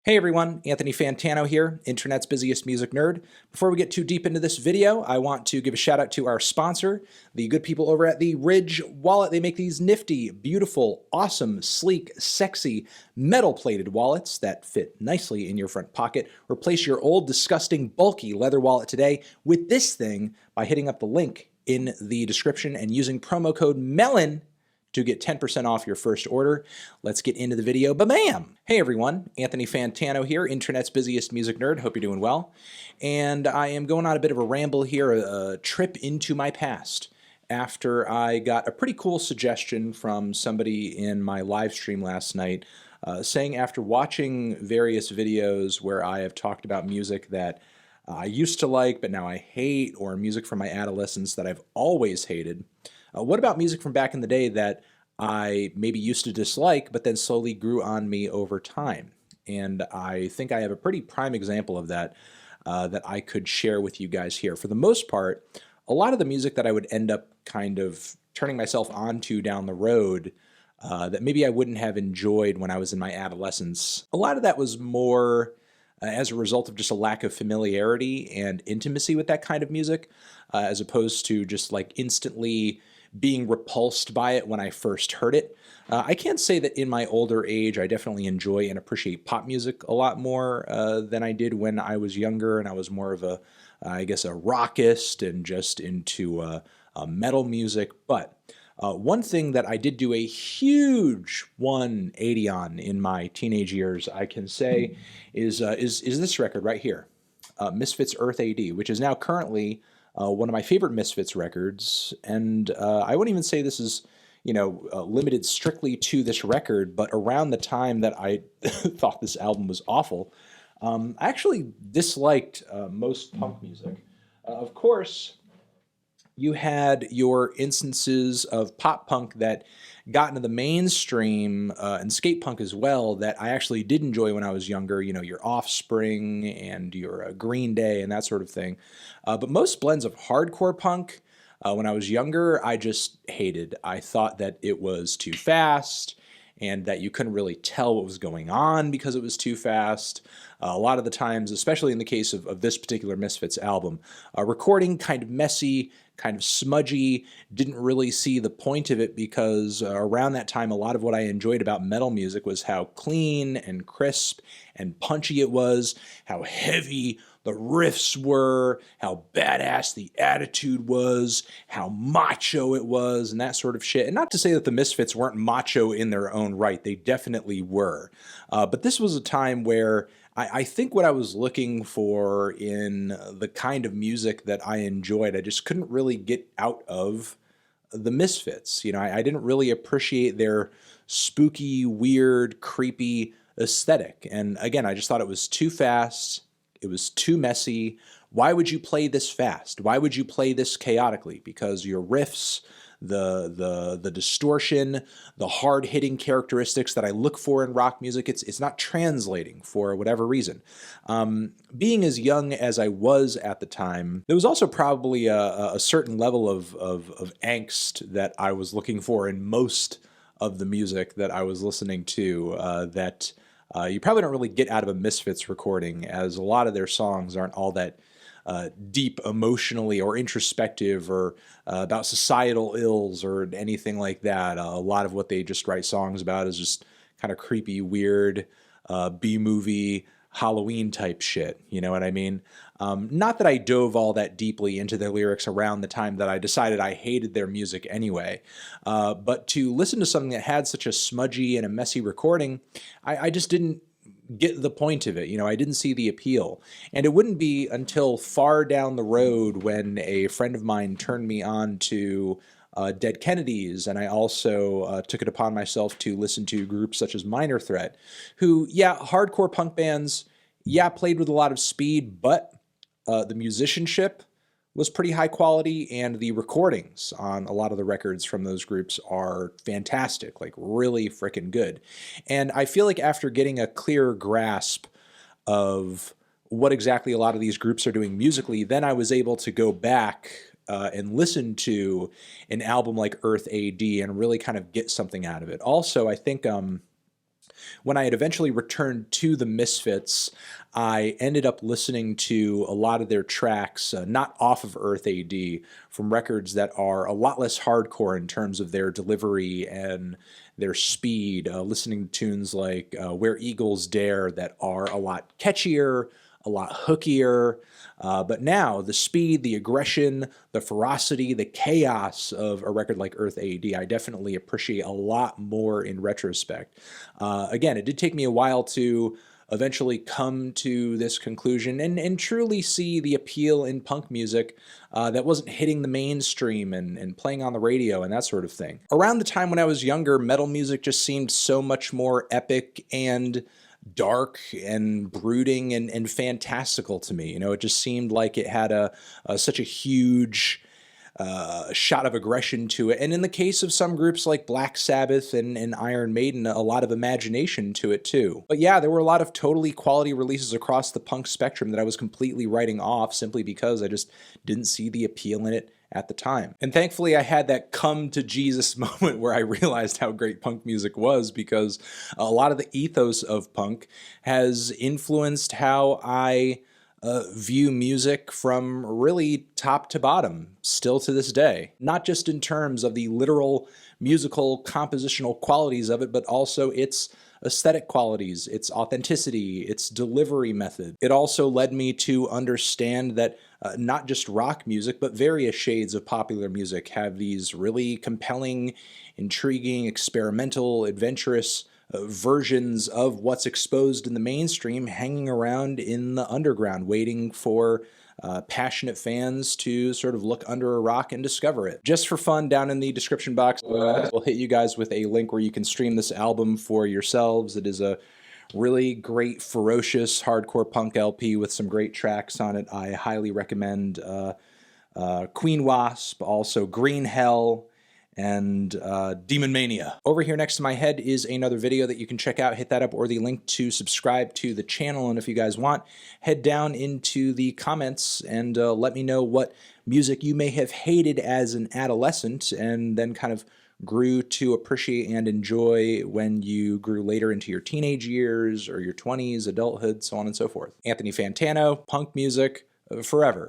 Hey everyone, Anthony Fantano here, Internet's busiest music nerd. Before we get too deep into this video, I want to give a shout out to our sponsor, the good people over at the Ridge Wallet. They make these nifty, beautiful, awesome, sleek, sexy, metal-plated wallets that fit nicely in your front pocket. Replace your old, disgusting, bulky leather wallet today with this thing by hitting up the link in the description and using promo code MELON to get 10% off your first order. Let's get into the video. Bam! Hey everyone, Anthony Fantano here, Internet's busiest music nerd. Hope you're doing well. And I am going on a bit of a ramble here, a trip into my past, after I got a pretty cool suggestion from somebody in my live stream last night, saying after watching various videos where I have talked about music that I used to like but now I hate, or music from my adolescence that I've always hated, what about music from back in the day that I maybe used to dislike, but then slowly grew on me over time? And I think I have a pretty prime example of that that I could share with you guys here. For the most part, a lot of the music that I would end up kind of turning myself onto down the road that maybe I wouldn't have enjoyed when I was in my adolescence, a lot of that was more as a result of just a lack of familiarity and intimacy with that kind of music, as opposed to just like instantly being repulsed by it when I first heard it. I can't say that in my older age I definitely enjoy and appreciate pop music a lot more than I did when I was younger and I was more of a, I guess, a rockist and just into metal music. But one thing that I did do a huge 180 on in my teenage years, I can say, is this record right here, Misfits' Earth A.D., which is now currently one of my favorite Misfits records. And I wouldn't even say this is, limited strictly to this record, but around the time that I thought this album was awful, I actually disliked most punk music. Of course, you had your instances of pop punk that got into the mainstream and skate punk as well that I actually did enjoy when I was younger, your Offspring and your Green Day and that sort of thing. But most blends of hardcore punk when I was younger, I just hated. I thought that it was too fast and that you couldn't really tell what was going on because it was too fast. A lot of the times, especially in the case of this particular Misfits album, recording kind of messy, kind of smudgy, didn't really see the point of it because around that time, a lot of what I enjoyed about metal music was how clean and crisp and punchy it was, how heavy the riffs were, how badass the attitude was, how macho it was, and that sort of shit. And not to say that the Misfits weren't macho in their own right, they definitely were. But this was a time where I think what I was looking for in the kind of music that I enjoyed, I just couldn't really get out of the Misfits. I didn't really appreciate their spooky, weird, creepy aesthetic. And again, I just thought it was too fast. It was too messy. Why would you play this fast? Why would you play this chaotically? Because your riffs, the distortion, the hard-hitting characteristics that I look for in rock music, it's not translating for whatever reason. Being as young as I was at the time, there was also probably a certain level of angst that I was looking for in most of the music that I was listening to that you probably don't really get out of a Misfits recording, as a lot of their songs aren't all that deep emotionally or introspective or about societal ills or anything like that. A lot of what they just write songs about is just kind of creepy, weird, B-movie, Halloween type shit, you know what I mean? Not that I dove all that deeply into their lyrics around the time that I decided I hated their music anyway, but to listen to something that had such a smudgy and a messy recording, I just didn't get the point of it. I didn't see the appeal. And it wouldn't be until far down the road when a friend of mine turned me on to Dead Kennedys, and I also took it upon myself to listen to groups such as Minor Threat, who, yeah, hardcore punk bands, yeah, played with a lot of speed, but the musicianship was pretty high quality, and the recordings on a lot of the records from those groups are fantastic, like really freaking good. And I feel like after getting a clearer grasp of what exactly a lot of these groups are doing musically, then I was able to go back and listen to an album like Earth A.D. and really kind of get something out of it. Also, I think When I had eventually returned to the Misfits, I ended up listening to a lot of their tracks, not off of Earth A.D., from records that are a lot less hardcore in terms of their delivery and their speed, listening to tunes like Where Eagles Dare that are a lot catchier, a lot hookier. But now the speed, the aggression, the ferocity, the chaos of a record like Earth A.D. I definitely appreciate a lot more in retrospect. Again, it did take me a while to eventually come to this conclusion and truly see the appeal in punk music that wasn't hitting the mainstream and playing on the radio and that sort of thing. Around the time when I was younger, metal music just seemed so much more epic and dark and brooding and fantastical to me. You know, it just seemed like it had such a huge shot of aggression to it. And in the case of some groups like Black Sabbath and Iron Maiden, a lot of imagination to it too. But yeah, there were a lot of totally quality releases across the punk spectrum that I was completely writing off simply because I just didn't see the appeal in it at the time. And thankfully I had that come to Jesus moment where I realized how great punk music was, because a lot of the ethos of punk has influenced how I view music from really top to bottom, still to this day. Not just in terms of the literal musical compositional qualities of it, but also its aesthetic qualities, its authenticity, its delivery method. It also led me to understand that not just rock music, but various shades of popular music have these really compelling, intriguing, experimental, adventurous versions of what's exposed in the mainstream hanging around in the underground, waiting for passionate fans to sort of look under a rock and discover it. Just for fun, down in the description box, we'll hit you guys with a link where you can stream this album for yourselves. It is a really great, ferocious, hardcore punk LP with some great tracks on it. I highly recommend Queen Wasp, also Green Hell, and Demon Mania. Over here next to my head is another video that you can check out. Hit that up, or the link to subscribe to the channel. And if you guys want, head down into the comments and let me know what music you may have hated as an adolescent and then kind of grew to appreciate and enjoy when you grew later into your teenage years or your 20s, adulthood, so on and so forth. Anthony Fantano, punk music forever.